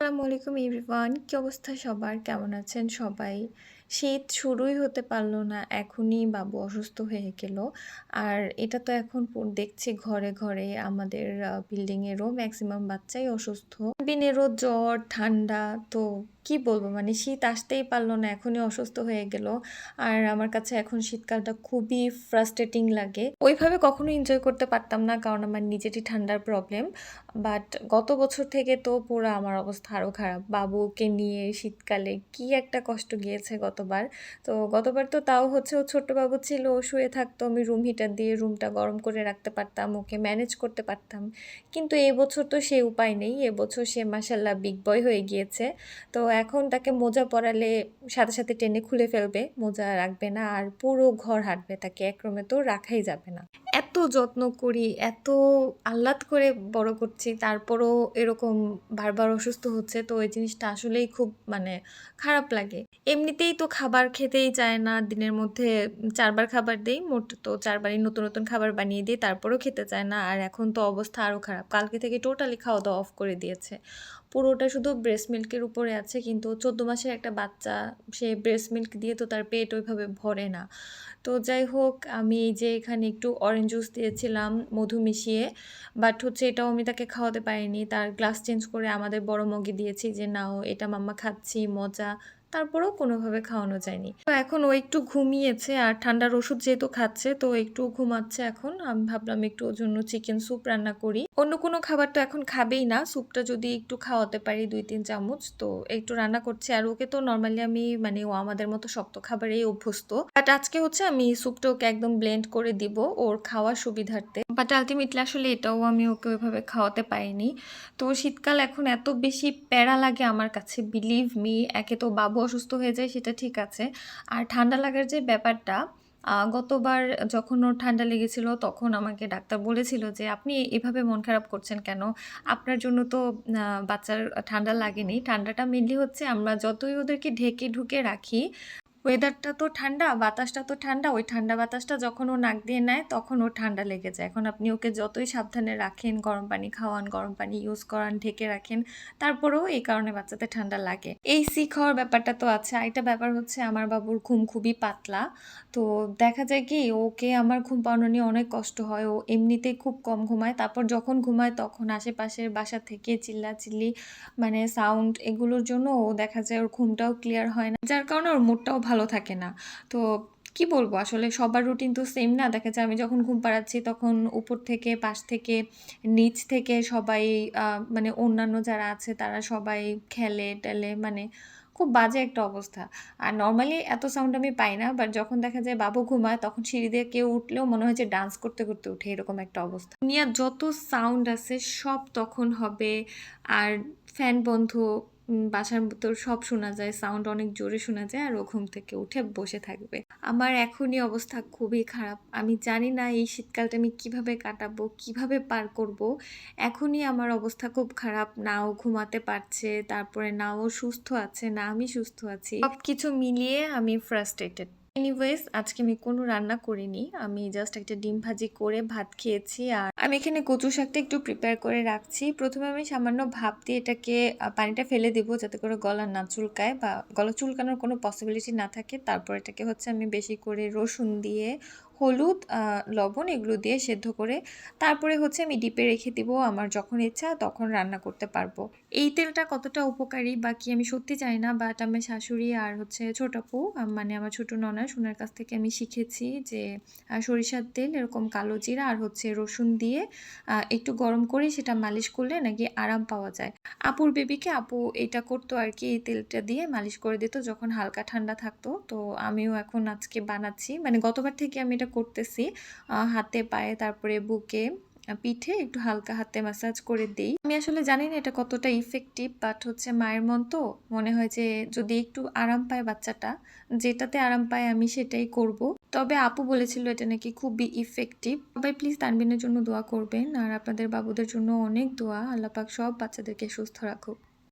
আসসালামু আলাইকুম এভরিওয়ান। কি অবস্থা সবার? কেমন আছেন সবাই? শীত শুরুই হতে পারল না, এখনই বাবু অসুস্থ হয়ে গেল। আর এটা তো এখন দেখছি ঘরে, ঘরে আমাদের বিল্ডিংয়েরও মেক্সিমাম বাচ্চাই অসুস্থ। বিনেরও জ্বর, ঠান্ডা, তো কি বলবো, মানে শীত আসতেই পারল না, এখনই অসুস্থ হয়ে গেল। আর আমার কাছে এখন শীতকালটা খুবই ফ্রাস্ট্রেটিং লাগে। ওইভাবে কখনো এনজয় করতে পারতাম না, কারণ আমার নিজেরই ঠান্ডার প্রবলেম। বাট গত বছর থেকে তো পুরো আমার অবস্থা আরও খারাপ। বাবুকে নিয়ে শীতকালে কি একটা কষ্ট গিয়েছে গতবার। তো গতবার তো তাও হচ্ছে ও ছোট্ট বাবু ছিল, ও শুয়ে থাকতো, আমি রুম হিটার দিয়ে রুমটা গরম করে রাখতে পারতাম, ওকে ম্যানেজ করতে পারতাম। কিন্তু এবছর তো সে উপায় নেই, এবছর সে মাশাল্লাহ বিগ বয় হয়ে গিয়েছে। তো এখন তাকে মোজা পরালে সাথে সাথে টেনে খুলে ফেলবে, মোজা রাখবে না, আর পুরো ঘর হাঁটবে, তাকে এক রুমে তো রাখাই যাবে না। এত যত্ন করি, এত আহ্লাদ করে বড় করছি, তারপরও এরকম বারবার অসুস্থ হচ্ছে, তো ওই জিনিসটা আসলেই খুব মানে খারাপ লাগে। এমনিতেই তো খাবার খেতেই চায় না, দিনের মধ্যে ৪ বার খাবার দেই, মোট তো ৪ বারই নতুন নতুন খাবার বানিয়ে দিই, তারপরেও খেতে চায় না। আর এখন তো অবস্থা আরও খারাপ, কালকে থেকে টোটালি খাওয়া দাওয়া অফ করে দিয়েছে। পুরোটা শুধু ব্রেস্ট মিল্কের উপরে আছে, কিন্তু ১৪ মাসের একটা বাচ্চা, সে ব্রেস্ট মিল্ক দিয়ে তো তার পেট ওইভাবে ভরে না। তো যাই হোক, আমি এই যে এখানে একটু অরেঞ্জ জুস দিয়েছিলাম মধু মিশিয়ে, বাট হচ্ছে এটাও আমি তাকে খাওয়াতে পারিনি। তার গ্লাস চেঞ্জ করে আমাদের বড় মগে দিয়েছি যে নাও এটা মাম্মা খাচ্ছি, মজা। তারপরেও কোনোভাবে খাওয়ানো যায়নি। তো এখন ও একটু ঘুমিয়েছে, আর ঠান্ডার ওষুধ যেহেতু খাচ্ছে তো একটু ঘুমাচ্ছে এখন। আমি ভাবলাম একটু ওর জন্য চিকেন স্যুপ রান্না করি। অন্য কোনো খাবার তো এখন খাবেই না, স্যুপটা যদি একটু খাওয়াতে পারি ২-৩ চামচ, তো একটু রান্না করছি। আর ওকে তো নর্মালি আমি মানে ও আমাদের মতো শক্ত খাবারেই অভ্যস্ত, বাট আজকে হচ্ছে আমি স্যুপটা ওকে একদম ব্লেন্ড করে দিব ওর খাওয়ার সুবিধার্থে। বাট আলটিমেটলি আসলে এটাও আমি ওকে ওইভাবে খাওয়াতে পারিনি। তো শীতকাল এখন এত বেশি প্যারা লাগে আমার কাছে, বিলিভ মি। একে তো বাবু অসুস্থ হয়ে যায়, সেটা ঠিক আছে, আর ঠান্ডা লাগার যে ব্যাপারটা, গতবার যখন ওর ঠান্ডা লেগেছিল তখন আমাকে ডাক্তার বলেছিল যে আপনি এভাবে মন খারাপ করছেন কেন, আপনার জন্য তো বাচ্চার ঠান্ডা লাগেনি। ঠান্ডাটা মেনলি হচ্ছে আমরা যতই ওদেরকে ঢেকে ঢুকে রাখি, ওয়েদারটা তো ঠান্ডা, বাতাসটা তো ঠান্ডা, ওই ঠান্ডা বাতাসটা যখন ও নাক দিয়ে নেয় তখন ওর ঠান্ডা লেগে যায়। এখন আপনি ওকে যতই সাবধানে রাখেন, গরম পানি খাওয়ান, গরম পানি ইউজ করান, ঢেকে রাখেন, তারপরেও এই কারণে বাচ্চাদের ঠান্ডা লাগে। এই সিক হওয়ার ব্যাপারটা তো আছে। আরেকটা ব্যাপার হচ্ছে আমার বাবুর ঘুম খুবই পাতলা। তো দেখা যায় কি, ওকে আমার ঘুম পাড়ানো নিয়ে অনেক কষ্ট হয়। ও এমনিতেই খুব কম ঘুমায়, তারপর যখন ঘুমায় তখন আশেপাশের বাসা থেকে চিল্লাচিল্লি, মানে সাউন্ড, এগুলোর জন্য ও দেখা যায় ওর ঘুমটাও ক্লিয়ার হয় না, যার কারণে ওর মুডটাও ভালো থাকে না। তো কি বলবো, আসলে সবার রুটিন তো সেম না। দেখা যায় আমি যখন ঘুম পাড়াচ্ছি তখন উপর থেকে, পাশ থেকে, নিচ থেকে সবাই, মানে অন্যান্য যারা আছে তারা সবাই খেলে টেলে, মানে খুব বাজে একটা অবস্থা। আর নর্মালি এত সাউন্ড আমি পাই না, বাট যখন দেখা যায় বাবু ঘুমায় তখন সিঁড়ি দিয়ে কেউ উঠলেও মনে হয় যে ডান্স করতে করতে উঠে, এরকম একটা অবস্থা। দুনিয়ার যত সাউন্ড আছে সব তখন হবে। আর ফ্যান বন্ধ, বাসার ভিতর সব শোনা যায়, সাউন্ড অনেক জোরে শোনা যায়, আর ও ঘুম থেকে উঠে বসে থাকবে। আমার এখনই অবস্থা খুবই খারাপ। আমি জানি না এই শীতকালটা আমি কিভাবে কাটাবো, কিভাবে পার করব। এখনই আমার অবস্থা খুব খারাপ, না ও ঘুমাতে পারছে, তারপরে না ও সুস্থ আছে, না আমি সুস্থ আছি, সবকিছু মিলিয়ে আমি ফ্রাস্ট্রেটেড। এনিওয়েজ, আজকে আমি কোনো রান্না করিনি, আমি জাস্ট একটা ডিম ভাজি করে ভাত খেয়েছি। আর আমি এখানে কচু শাকটা একটু প্রিপেয়ার করে রাখছি। প্রথমে আমি সামান্য ভাপ দিয়ে এটাকে পানিটা ফেলে দেবো যাতে করে গলা না চুলকায়, বা গলা চুলকানোর কোনো পসিবিলিটি না থাকে। তারপর এটাকে হচ্ছে আমি বেশি করে রসুন দিয়ে, হলুদ, লবণ এগুলো দিয়ে সেদ্ধ করে তারপরে হচ্ছে আমি ডিপে রেখে দিব, আমার যখন ইচ্ছা তখন রান্না করতে পারবো। এই তেলটা কতটা উপকারী বা কি আমি সত্যি জানি না, বাট আমার শাশুড়ি আর হচ্ছে ছোট আপু, মানে আমার ছোট ননা, সোনার কাছ থেকে আমি শিখেছি যে সরিষার তেল, এরকম কালো জিরা আর হচ্ছে রসুন দিয়ে একটু গরম করে সেটা মালিশ করলে নাকি আরাম পাওয়া যায়। আপুর বেবিকে আপু এটা করতো আর কি, এই তেলটা দিয়ে মালিশ করে দিত যখন হালকা ঠান্ডা থাকতো। তো আমিও এখন আজকে বানাচ্ছি, মানে গতবার থেকে আমি এটা করতেছি। হাতে, পায়ে, তারপরে বুকে, পিঠে একটু হালকা হাতে ম্যাসাজ করে দেই। আমি আসলে জানি না এটা কতটা ইফেক্টিভ, বাট হচ্ছে মায়ের মন তো, মনে হয় যে যদি একটু আরাম পায় বাচ্চাটা, যেটাতে আরাম পায় আমি সেটাই করব। তবে আপু বলেছিল এটা নাকি খুবই ইফেক্টিভ। সবাই প্লিজ তানবিনের জন্য দোয়া করবেন, আর আপনাদের বাবুদের জন্য অনেক দোয়া। আল্লাহ পাক সব বাচ্চাদেরকে সুস্থ রাখুক।